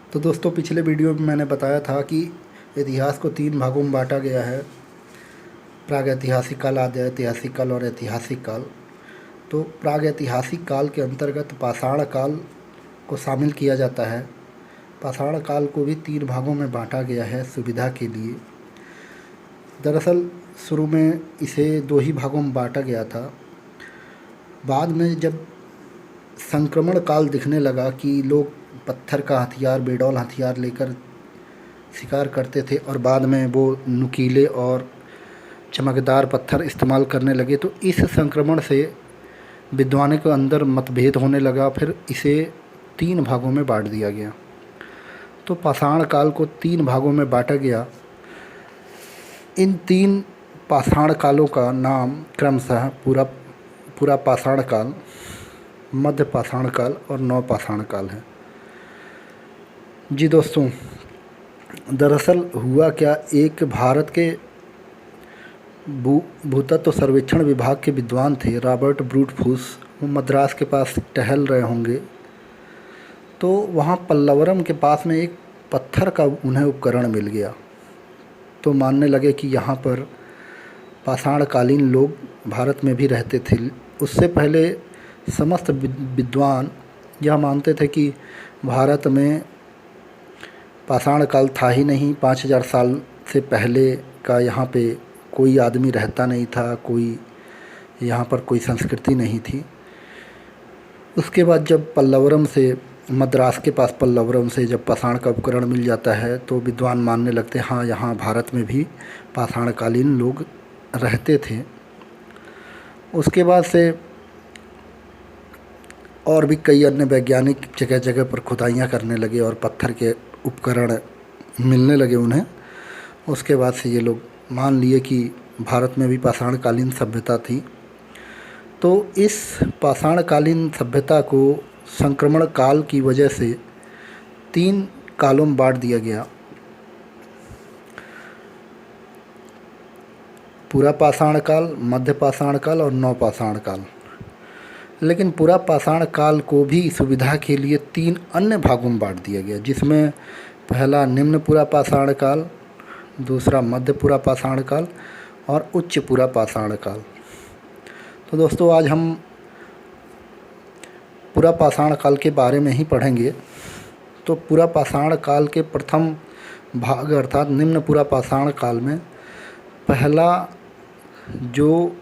तो दोस्तों, पिछले वीडियो में मैंने बताया था कि इतिहास को 3 भागों में बांटा गया है। प्रागैतिहासिक काल, आद्य ऐतिहासिक काल और ऐतिहासिक काल। तो प्रागैतिहासिक काल के अंतर्गत पाषाण काल को शामिल किया जाता है। पाषाण काल को भी 3 भागों में बांटा गया है सुविधा के लिए। दरअसल शुरू में इसे 2 ही भागों में बांटा गया था। बाद में जब संक्रमण काल दिखने लगा कि लोग पत्थर का हथियार, बेडौल हथियार लेकर शिकार करते थे और बाद में वो नुकीले और चमकदार पत्थर इस्तेमाल करने लगे, तो इस संक्रमण से विद्वानों के अंदर मतभेद होने लगा। फिर इसे 3 भागों में बांट दिया गया। तो पाषाण काल को 3 भागों में बांटा गया। इन 3 पाषाण कालों का नाम क्रमशः पूरा पाषाण काल, मध्य पाषाण काल और नव पाषाण काल है। जी दोस्तों, दरअसल हुआ क्या, एक भारत के भूतत्व सर्वेक्षण विभाग के विद्वान थे रॉबर्ट ब्रूटफूस। वो मद्रास के पास टहल रहे होंगे, तो वहाँ पल्लवरम के पास में एक पत्थर का उन्हें उपकरण मिल गया। तो मानने लगे कि यहाँ पर पाषाणकालीन लोग भारत में भी रहते थे। उससे पहले समस्त विद्वान यह मानते थे कि भारत में पाषाण काल था ही नहीं। 5000 साल से पहले का यहाँ पे कोई आदमी रहता नहीं था, कोई यहाँ पर कोई संस्कृति नहीं थी। उसके बाद जब पल्लवरम से, मद्रास के पास पल्लवरम से जब पाषाण का उपकरण मिल जाता है, तो विद्वान मानने लगते हैं हाँ, यहाँ भारत में भी पाषाणकालीन लोग रहते थे। उसके बाद से और भी कई अन्य वैज्ञानिक जगह जगह पर खुदाइयाँ करने लगे और पत्थर के उपकरण मिलने लगे उन्हें। उसके बाद से ये लोग मान लिए कि भारत में भी पाषाणकालीन सभ्यता थी। तो इस पाषाणकालीन सभ्यता को संक्रमण काल की वजह से 3 कालों में बांट दिया गया। पूरा पाषाण काल, मध्य पाषाण काल और नव पाषाण काल। लेकिन पूरा पाषाण काल को भी सुविधा के लिए 3 अन्य भागों में बांट दिया गया, जिसमें पहला निम्न पूरा पाषाण काल, दूसरा मध्य पूरा पाषाण काल और उच्च पूरा पाषाण काल। तो दोस्तों, आज हम पूरा पाषाण काल के बारे में ही पढ़ेंगे। तो पूरा पाषाण काल के प्रथम भाग अर्थात निम्न पूरा पाषाण काल में पहला जो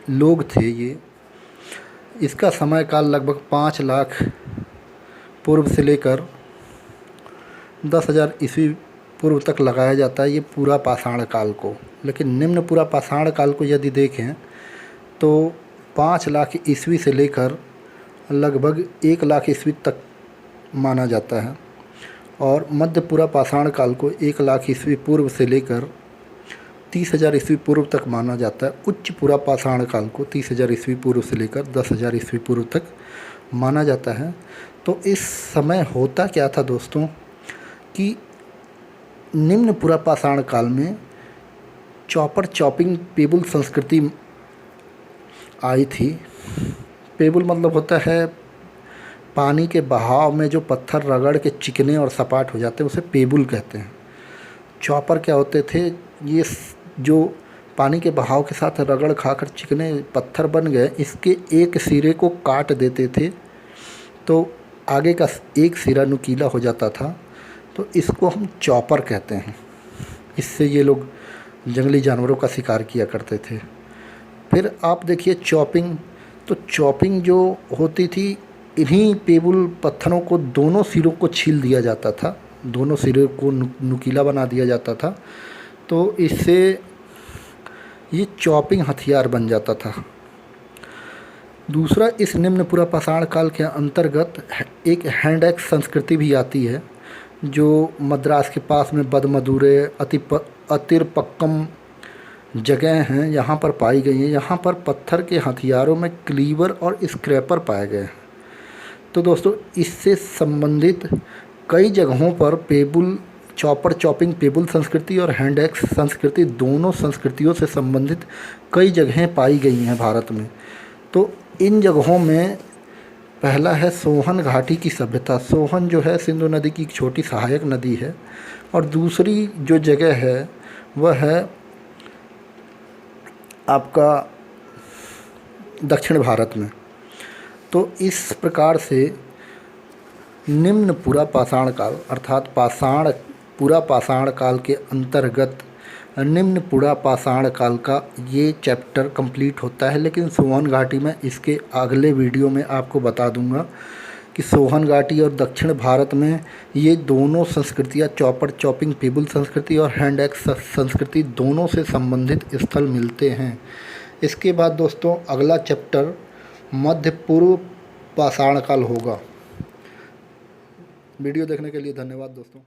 लोग थे, ये इसका समय काल लगभग 5 लाख पूर्व से लेकर 10,000 ईस्वी पूर्व तक लगाया जाता है, ये पूरा पाषाण काल को। लेकिन निम्न पूरा पाषाण काल को यदि देखें तो 5 लाख ईस्वी से लेकर लगभग 1 लाख ईस्वी तक माना जाता है। और मध्य पूरा पाषाण काल को 1 लाख ईस्वी पूर्व से लेकर 30,000 ईस्वी पूर्व तक माना जाता है। उच्च पूरा पाषाण काल को 30,000 ईस्वी पूर्व से लेकर 10,000 ईस्वी पूर्व तक माना जाता है। तो इस समय होता क्या था दोस्तों, कि निम्न पूरा पाषाण काल में चॉपर चॉपिंग पेबुल संस्कृति आई थी। पेबुल मतलब होता है पानी के बहाव में जो पत्थर रगड़ के चिकने और सपाट हो जाते हैं, उसे पेबुल कहते हैं। चॉपर क्या होते थे, ये जो पानी के बहाव के साथ रगड़ खाकर चिकने पत्थर बन गए, इसके एक सिरे को काट देते थे तो आगे का एक सिरा नुकीला हो जाता था। तो इसको हम चॉपर कहते हैं। इससे ये लोग जंगली जानवरों का शिकार किया करते थे। फिर आप देखिए चॉपिंग, तो चॉपिंग जो होती थी, इन्हीं पेबुल पत्थरों को दोनों सिरों को छील दिया जाता था, दोनों सिरों को नुकीला बना दिया जाता था। तो इससे ये चॉपिंग हथियार बन जाता था। दूसरा, इस निम्न पूरा पाषाण काल के अंतर्गत एक हैंड एक्स संस्कृति भी आती है, जो मद्रास के पास में बदमदुरे, अतिरपक्कम जगह हैं, यहाँ पर पाई गई हैं। यहाँ पर पत्थर के हथियारों में क्लीवर और स्क्रैपर पाए गए हैं। तो दोस्तों, इससे संबंधित कई जगहों पर पेबुल, चॉपर चॉपिंग पेबुल संस्कृति और हैंड एक्स संस्कृति, दोनों संस्कृतियों से संबंधित कई जगहें पाई गई हैं भारत में। तो इन जगहों में पहला है सोहन घाटी की सभ्यता। सोहन जो है सिंधु नदी की एक छोटी सहायक नदी है। और दूसरी जो जगह है वह है आपका दक्षिण भारत में। तो इस प्रकार से निम्न पुरा पाषाण काल अर्थात पुरा पाषाण काल के अंतर्गत निम्न पुरा पाषाण काल का ये चैप्टर कंप्लीट होता है। लेकिन सोहन घाटी में इसके अगले वीडियो में आपको बता दूंगा कि सोहन घाटी और दक्षिण भारत में ये दोनों संस्कृतियाँ चॉपिंग पीबल संस्कृति और हैंड एक्स संस्कृति दोनों से संबंधित स्थल मिलते हैं। इसके बाद दोस्तों अगला चैप्टर मध्य पूर्व पाषाण काल होगा। वीडियो देखने के लिए धन्यवाद दोस्तों।